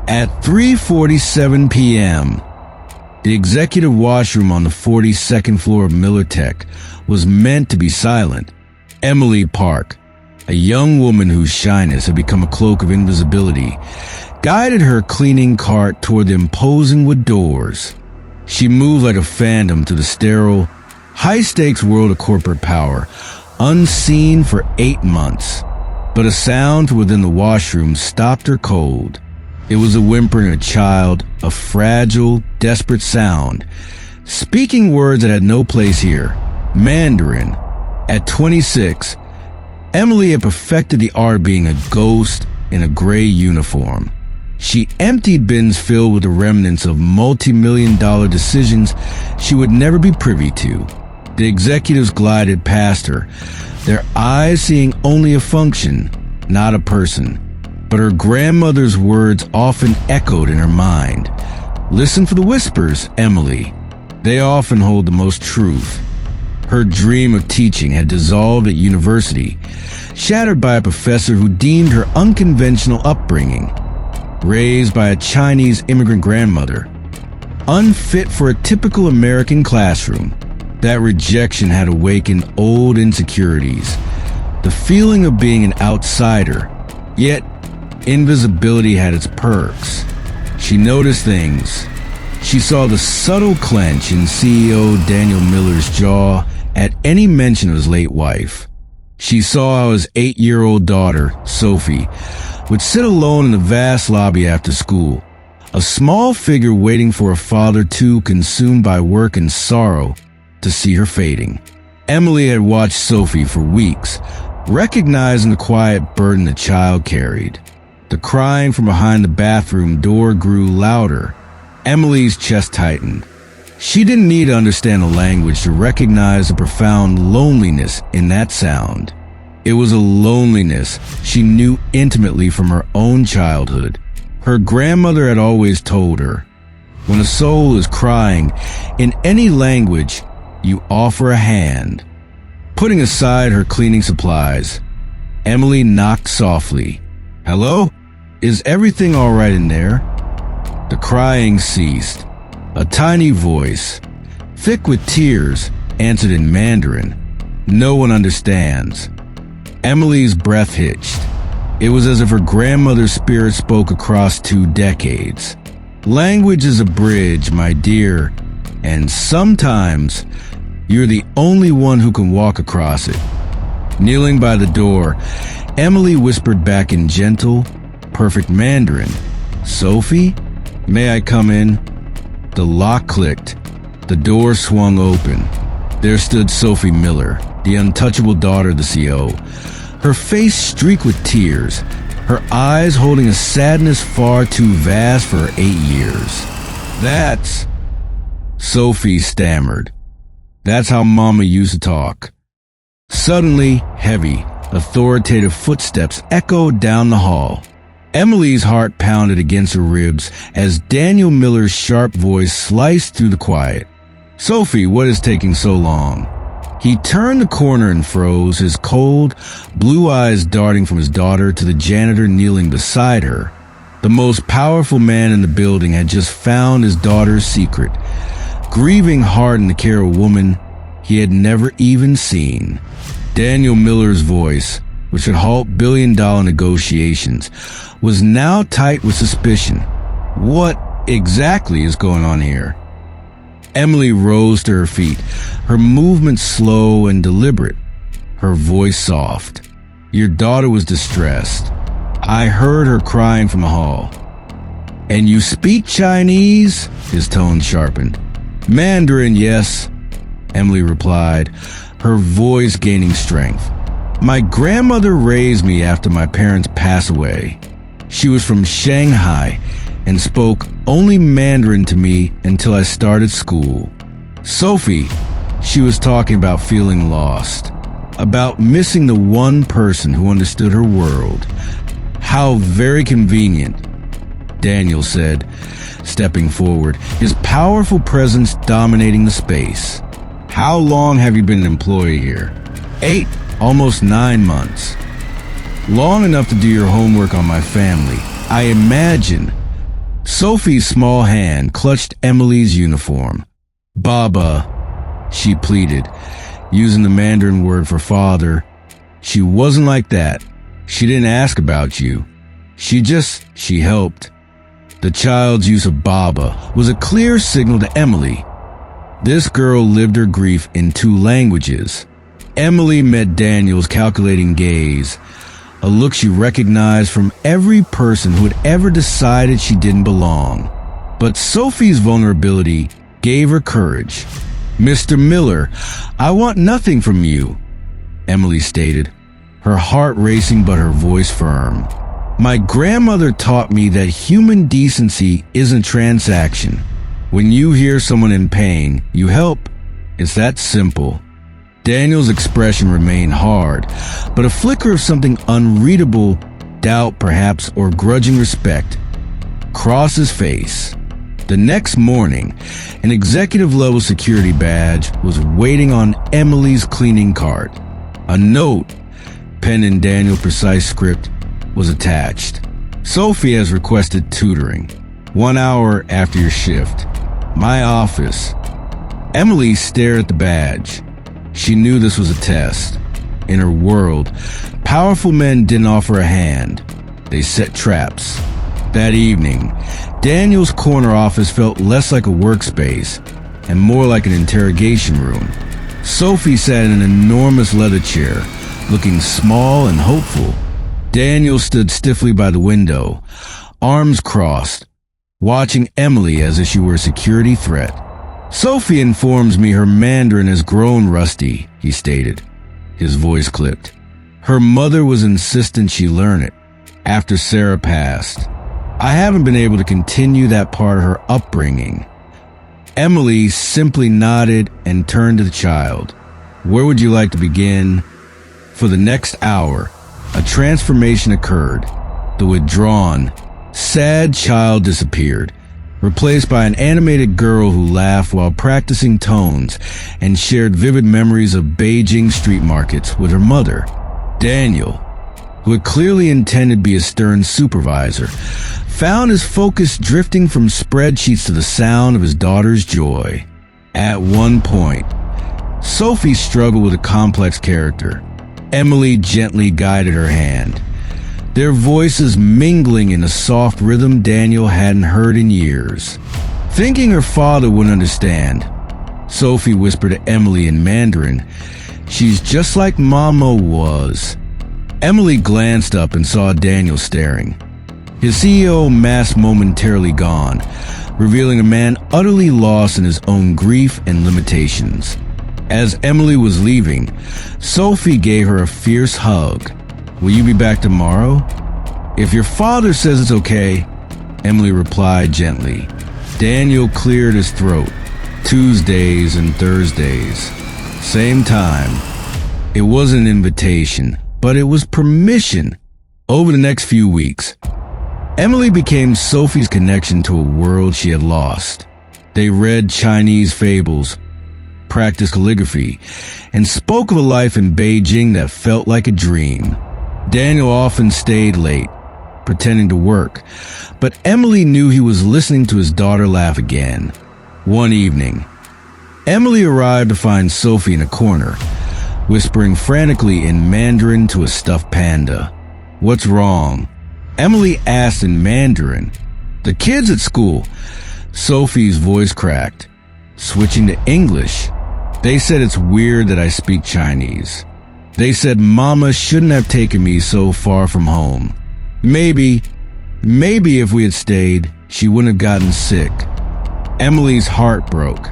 At 3:47 p.m., the executive washroom on the 42nd floor of Miller Tech was meant to be silent. Emily Park, a young woman whose shyness had become a cloak of invisibility, guided her cleaning cart toward the imposing wood doors. She moved like a phantom to the sterile, high-stakes world of corporate power, unseen for 8 months. But a sound within the washroom stopped her cold. It was the whimpering of a child, a fragile, desperate sound, speaking words that had no place here. Mandarin. At 26, Emily had perfected the art of being a ghost in a gray uniform. She emptied bins filled with the remnants of multi-million-dollar decisions she would never be privy to. The executives glided past her, their eyes seeing only a function, not a person. But her grandmother's words often echoed in her mind. Listen for the whispers, Emily. They often hold the most truth. Her dream of teaching had dissolved at university, shattered by a professor who deemed her unconventional upbringing. Raised by a Chinese immigrant grandmother, unfit for a typical American classroom, that rejection had awakened old insecurities. The feeling of being an outsider, yet invisibility had its perks. She noticed things. She saw the subtle clench in CEO Daniel Miller's jaw at any mention of his late wife. She saw how his 8-year-old daughter, Sophie, would sit alone in the vast lobby after school, a small figure waiting for a father too consumed by work and sorrow to see her fading. Emily had watched Sophie for weeks, recognizing the quiet burden the child carried. The crying from behind the bathroom door grew louder. Emily's chest tightened. She didn't need to understand the language to recognize the profound loneliness in that sound. It was a loneliness she knew intimately from her own childhood. Her grandmother had always told her, when a soul is crying, in any language, you offer a hand. Putting aside her cleaning supplies, Emily knocked softly. Hello? Is everything all right in there? The crying ceased. A tiny voice, thick with tears, answered in Mandarin. No one understands. Emily's breath hitched. It was as if her grandmother's spirit spoke across 2 decades. Language is a bridge, my dear, and sometimes you're the only one who can walk across it. Kneeling by the door, Emily whispered back in gentle, perfect Mandarin, Sophie, may I come in? The lock clicked. The door swung open. There stood Sophie Miller, the untouchable daughter of the CO, her face streaked with tears, her eyes holding a sadness far too vast for her 8 years. That's... Sophie stammered. That's how Mama used to talk. Suddenly, heavy, authoritative footsteps echoed down the hall. Emily's heart pounded against her ribs as Daniel Miller's sharp voice sliced through the quiet. Sophie, what is taking so long? He turned the corner and froze, his cold, blue eyes darting from his daughter to the janitor kneeling beside her. The most powerful man in the building had just found his daughter's secret, grieving hard in the care of a woman he had never even seen. Daniel Miller's voice, which would halt billion-dollar negotiations, was now tight with suspicion. What exactly is going on here? Emily rose to her feet, her movement slow and deliberate, her voice soft. Your daughter was distressed. I heard her crying from the hall. And you speak Chinese? His tone sharpened. Mandarin, yes, Emily replied, her voice gaining strength. My grandmother raised me after my parents passed away. She was from Shanghai and spoke only Mandarin to me until I started school. Sophie, she was talking about feeling lost, about missing the one person who understood her world. How very convenient, Daniel said, stepping forward, his powerful presence dominating the space. How long have you been an employee here? 8, almost 9 months. Long enough to do your homework on my family. I imagine Sophie's small hand clutched Emily's uniform. "Baba," she pleaded, using the Mandarin word for father. "She wasn't like that. She didn't ask about you. She helped." The child's use of Baba was a clear signal to Emily. This girl lived her grief in 2 languages. Emily met Daniel's calculating gaze, a look she recognized from every person who had ever decided she didn't belong. But Sophie's vulnerability gave her courage. "Mr. Miller, I want nothing from you," Emily stated, her heart racing but her voice firm. "My grandmother taught me that human decency isn't transaction. When you hear someone in pain, you help. It's that simple." Daniel's expression remained hard, but a flicker of something unreadable, doubt perhaps, or grudging respect, crossed his face. The next morning, an executive-level security badge was waiting on Emily's cleaning cart. A note, penned in Daniel's precise script, was attached. "Sophie has requested tutoring. 1 hour after your shift. My office." Emily stared at the badge. She knew this was a test. In her world, powerful men didn't offer a hand. They set traps. That evening, Daniel's corner office felt less like a workspace and more like an interrogation room. Sophie sat in an enormous leather chair, looking small and hopeful. Daniel stood stiffly by the window, arms crossed, watching Emily as if she were a security threat. "Sophie informs me her Mandarin has grown rusty," he stated, his voice clipped. "Her mother was insistent she learn it after Sarah passed. I haven't been able to continue that part of her upbringing." Emily simply nodded and turned to the child. "Where would you like to begin?" For the next hour, a transformation occurred. The withdrawn, sad child disappeared, replaced by an animated girl who laughed while practicing tones and shared vivid memories of Beijing street markets with her mother. Daniel, who had clearly intended to be a stern supervisor, found his focus drifting from spreadsheets to the sound of his daughter's joy. At one point, Sophie struggled with a complex character. Emily gently guided her hand, their voices mingling in a soft rhythm Daniel hadn't heard in years. Thinking her father wouldn't understand, Sophie whispered to Emily in Mandarin, "She's just like Mama was." Emily glanced up and saw Daniel staring, his CEO mask momentarily gone, revealing a man utterly lost in his own grief and limitations. As Emily was leaving, Sophie gave her a fierce hug. "Will you be back tomorrow?" "If your father says it's okay," Emily replied gently. Daniel cleared his throat. "Tuesdays and Thursdays. Same time." It wasn't an invitation, but it was permission. Over the next few weeks, Emily became Sophie's connection to a world she had lost. They read Chinese fables, practiced calligraphy, and spoke of a life in Beijing that felt like a dream. Daniel often stayed late, pretending to work, but Emily knew he was listening to his daughter laugh again. One evening, Emily arrived to find Sophie in a corner, whispering frantically in Mandarin to a stuffed panda. "What's wrong?" Emily asked in Mandarin. "The kids at school." Sophie's voice cracked, switching to English. "They said it's weird that I speak Chinese. They said Mama shouldn't have taken me so far from home. Maybe if we had stayed, she wouldn't have gotten sick." Emily's heart broke.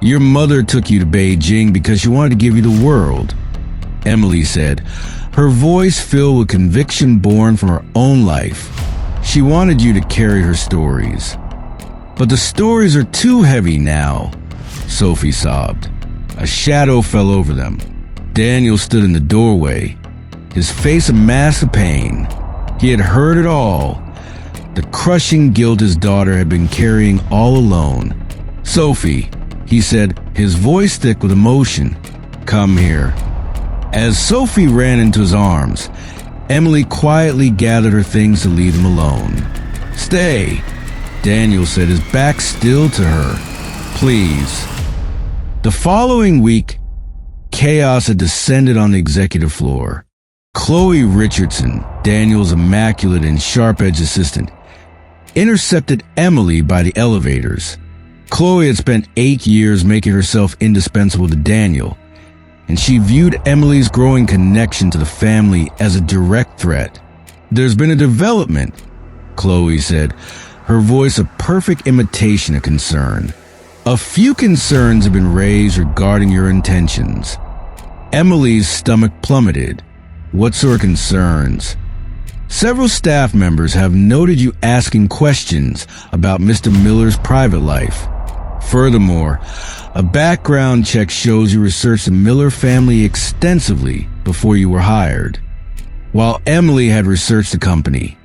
"Your mother took you to Beijing because she wanted to give you the world," Emily said, her voice filled with conviction born from her own life. "She wanted you to carry her stories. But the stories are too heavy now," Sophie sobbed. A shadow fell over them. Daniel stood in the doorway, his face a mask of pain. He had heard it all, the crushing guilt his daughter had been carrying all alone. "Sophie," he said, his voice thick with emotion, "come here." As Sophie ran into his arms, Emily quietly gathered her things to leave them alone. "Stay. Daniel said, his back still to her. Please. The following week, chaos had descended on the executive floor. Chloe Richardson, Daniel's immaculate and sharp-edged assistant, intercepted Emily by the elevators. Chloe had spent 8 years making herself indispensable to Daniel, and she viewed Emily's growing connection to the family as a direct threat. There's been a development, Chloe said, her voice a perfect imitation of concern. A few concerns have been raised regarding your intentions. Emily's stomach plummeted. What sort of concerns? Several staff members have noted you asking questions about Mr. Miller's private life. Furthermore, a background check shows you researched the Miller family extensively before you were hired. While Emily had researched the company,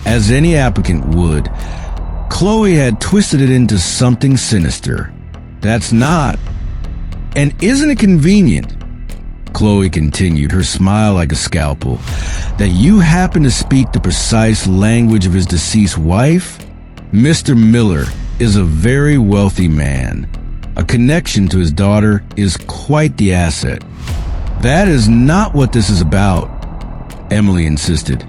as any applicant would, Chloe had twisted it into something sinister. That's not. And isn't it convenient, Chloe continued, her smile like a scalpel, that you happen to speak the precise language of his deceased wife? Mr. Miller is a very wealthy man. A connection to his daughter is quite the asset. That is not what this is about, Emily insisted,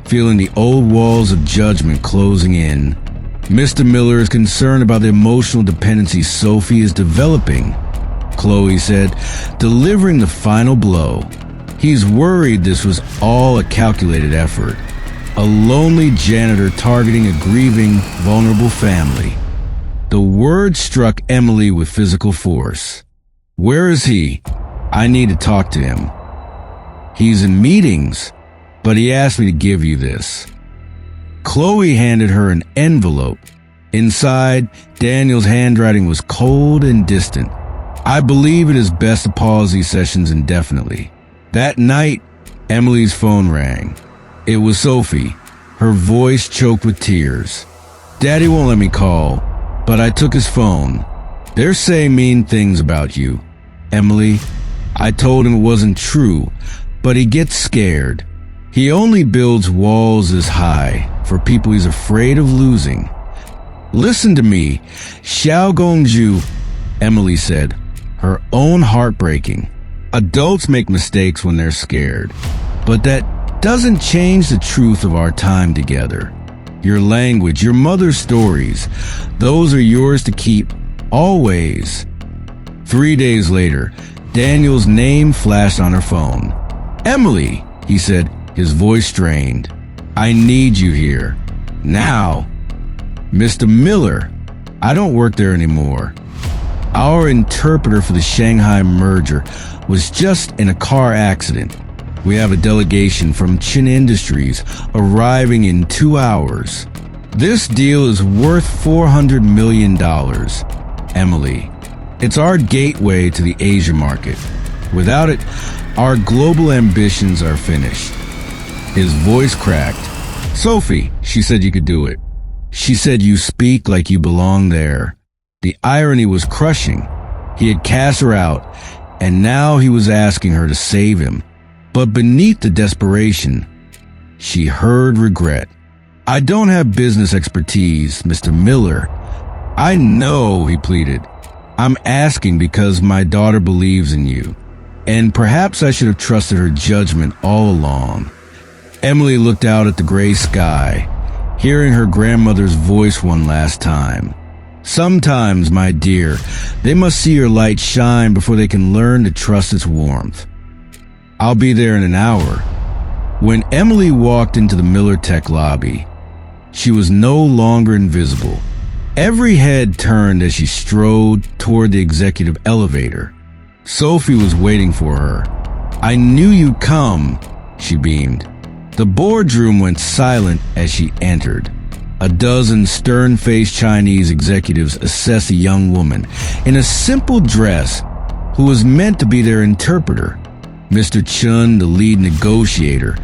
feeling the old walls of judgment closing in. Mr. Miller is concerned about the emotional dependency Sophie is developing, Chloe said, delivering the final blow. He's worried this was all a calculated effort. A lonely janitor targeting a grieving, vulnerable family. The word struck Emily with physical force. Where is he? I need to talk to him. He's in meetings, but he asked me to give you this. Chloe handed her an envelope. Inside, Daniel's handwriting was cold and distant. I believe it is best to pause these sessions indefinitely. That night, Emily's phone rang. It was Sophie, her voice choked with tears. Daddy won't let me call, but I took his phone. They're saying mean things about you, Emily. I told him it wasn't true, but he gets scared. He only builds walls this high for people he's afraid of losing. Listen to me, Xiao Gongju, Emily said, her own heart breaking. Adults make mistakes when they're scared, but that doesn't change the truth of our time together. Your language, your mother's stories, those are yours to keep, always. 3 days later, Daniel's name flashed on her phone. Emily, he said, his voice strained. I need you here. Now. Mr. Miller, I don't work there anymore. Our interpreter for the Shanghai merger was just in a car accident. We have a delegation from Chin Industries arriving in 2 hours. This deal is worth $400 million, Emily. It's our gateway to the Asia market. Without it, our global ambitions are finished. His voice cracked. Sophie, she said you could do it. She said you speak like you belong there. The irony was crushing. He had cast her out, and now he was asking her to save him. But beneath the desperation, she heard regret. I don't have business expertise, Mr. Miller. I know, he pleaded. I'm asking because my daughter believes in you, and perhaps I should have trusted her judgment all along. Emily looked out at the gray sky, hearing her grandmother's voice one last time. Sometimes, my dear, they must see your light shine before they can learn to trust its warmth. I'll be there in an hour. When Emily walked into the Miller Tech lobby, she was no longer invisible. Every head turned as she strode toward the executive elevator. Sophie was waiting for her. I knew you'd come, she beamed. The boardroom went silent as she entered. A dozen stern-faced Chinese executives assessed a young woman in a simple dress who was meant to be their interpreter. Mr. Chun, the lead negotiator,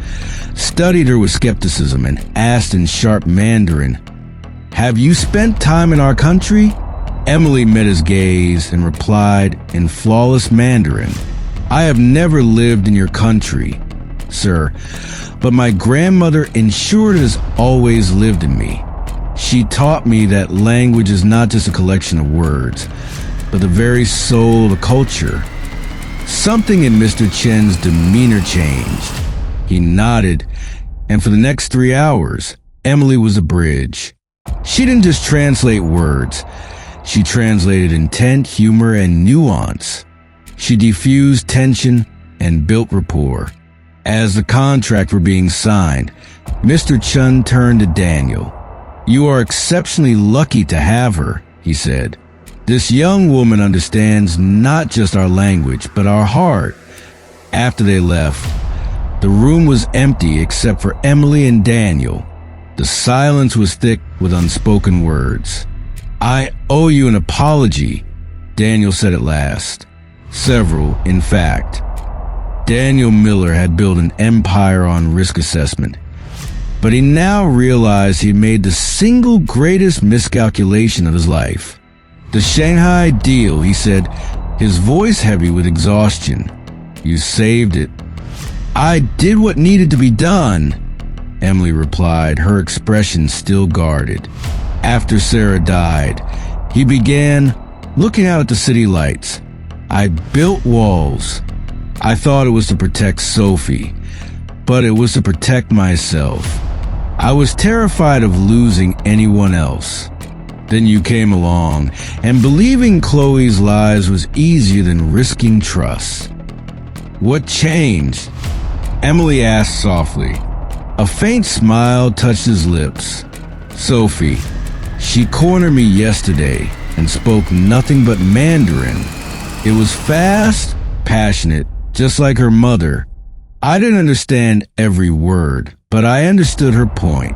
studied her with skepticism and asked in sharp Mandarin, "Have you spent time in our country?" Emily met his gaze and replied in flawless Mandarin, "I have never lived in your country, sir, but my grandmother ensured it has always lived in me. She She taught me that language is not just a collection of words, but the very soul of a culture. Something in Mr. Chen's demeanor changed. He nodded, and for the next 3 hours, Emily was a bridge. She didn't just translate words. She translated intent, humor, and nuance. She diffused tension and built rapport. As the contracts were being signed, Mr. Chen turned to Daniel. "You are exceptionally lucky to have her," he said. "This young woman understands not just our language, but our heart." After they left, the room was empty except for Emily and Daniel. The silence was thick with unspoken words. "I owe you an apology," Daniel said at last. Several, in fact. Daniel Miller had built an empire on risk assessment, but he now realized he made the single greatest miscalculation of his life. "The Shanghai deal," he said, his voice heavy with exhaustion. "You saved it." "I did what needed to be done," Emily replied, her expression still guarded. After Sarah died, he began looking out at the city lights. "I built walls. I thought it was to protect Sophie, but it was to protect myself. I was terrified of losing anyone else. Then you came along, and believing Chloe's lies was easier than risking trust." "What changed?" Emily asked softly. A faint smile touched his lips. "Sophie. She cornered me yesterday and spoke nothing but Mandarin. It was fast, passionate, just like her mother. I didn't understand every word, but I understood her point.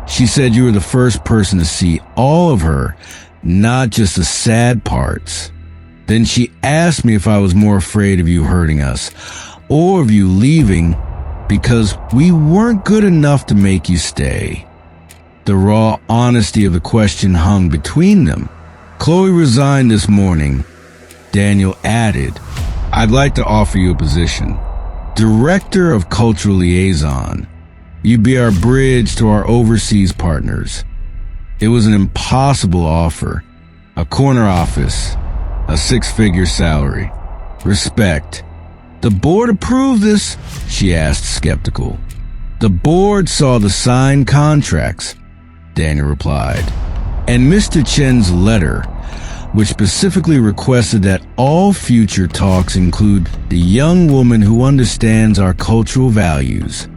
She said you were the first person to see all of her, not just the sad parts. Then she asked me if I was more afraid of you hurting us, or of you leaving, because we weren't good enough to make you stay." The raw honesty of the question hung between them. "Chloe resigned this morning," Daniel added. "I'd like to offer you a position. Director of Cultural Liaison. You'd be our bridge to our overseas partners." It was an impossible offer. A corner office, a 6-figure salary, respect. "The board approved this?" she asked, skeptical. "The board saw the signed contracts," Daniel replied, "and Mr. Chen's letter, which specifically requested that all future talks include the young woman who understands our cultural values.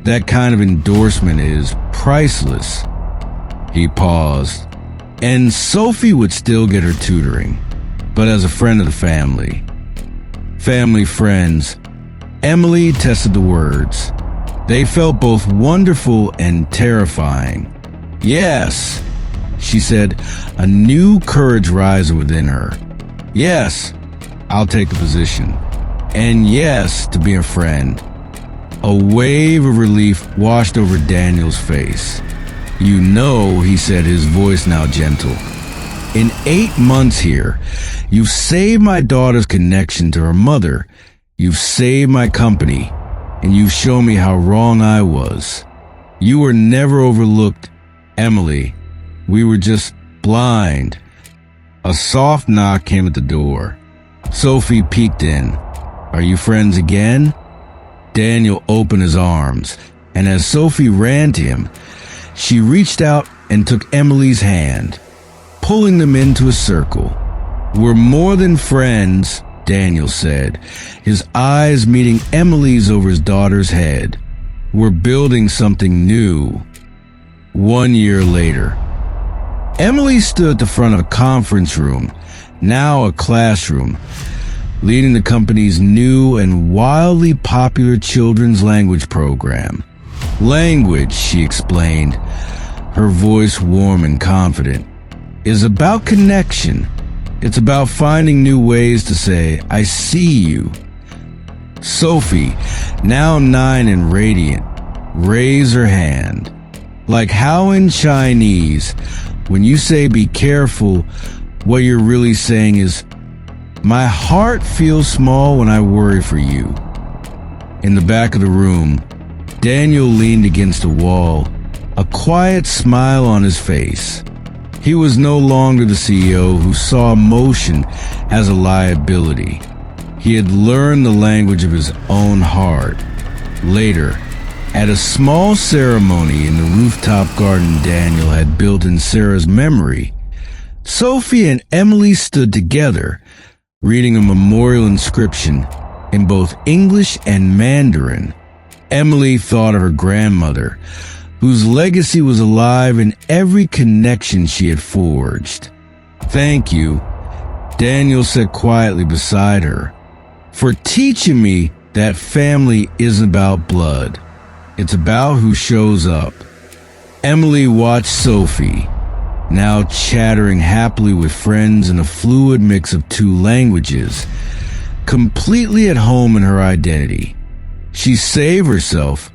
That kind of endorsement is priceless." He paused. "And Sophie would still get her tutoring, but as a friend of the family." Family friends. Emily tested the words. They felt both wonderful and terrifying. "Yes," she said, a new courage rising within her. "Yes, I'll take the position. And yes, to be a friend." A wave of relief washed over Daniel's face. "You know," he said, his voice now gentle, "in 8 months here, you've saved my daughter's connection to her mother. You've saved my company, and you've shown me how wrong I was. You were never overlooked, Emily. We were just blind." A soft knock came at the door. Sophie peeked in. "Are you friends again?" Daniel opened his arms, and as Sophie ran to him, she reached out and took Emily's hand, pulling them into a circle. "We're more than friends," Daniel said, his eyes meeting Emily's over his daughter's head. "We're building something new." 1 year later, Emily stood at the front of a conference room, now a classroom, leading the company's new and wildly popular children's language program. "Language," she explained, her voice warm and confident, "is about connection. It's about finding new ways to say, 'I see you.'" Sophie, now 9 and radiant, raised her hand. "Like how in Chinese, when you say be careful, what you're really saying is, my heart feels small when I worry for you." In the back of the room, Daniel leaned against a wall, a quiet smile on his face. He was no longer the CEO who saw emotion as a liability. He had learned the language of his own heart. Later, at a small ceremony in the rooftop garden Daniel had built in Sarah's memory, Sophie and Emily stood together, reading a memorial inscription in both English and Mandarin. Emily thought of her grandmother, whose legacy was alive in every connection she had forged. "Thank you," Daniel said quietly beside her, "for teaching me that family isn't about blood. It's about who shows up." Emily watched Sophie, now chattering happily with friends in a fluid mix of two languages, completely at home in her identity. She saved herself.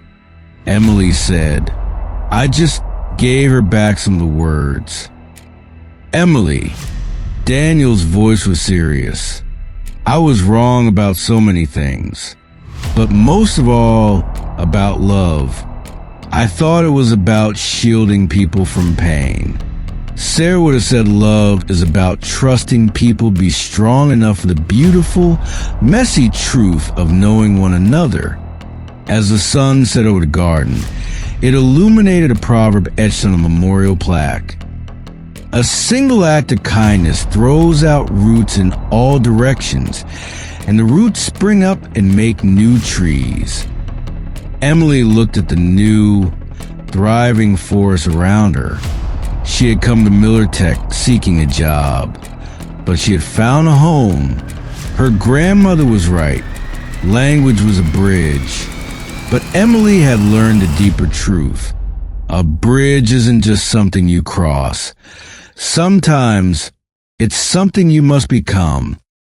Emily said, "I just gave her back some of the words." "Emily," Daniel's voice was serious, "I was wrong about so many things, but most of all about love. I thought it was about shielding people from pain. Sarah would have said love is about trusting people be strong enough for the beautiful, messy truth of knowing one another." As the sun set over the garden, it illuminated a proverb etched on a memorial plaque. "A single act of kindness throws out roots in all directions, and the roots spring up and make new trees." Emily looked at the new, thriving forest around her. She had come to Miller Tech seeking a job, but she had found a home. Her grandmother was right. Language was a bridge. But Emily had learned a deeper truth. A bridge isn't just something you cross. Sometimes it's something you must become.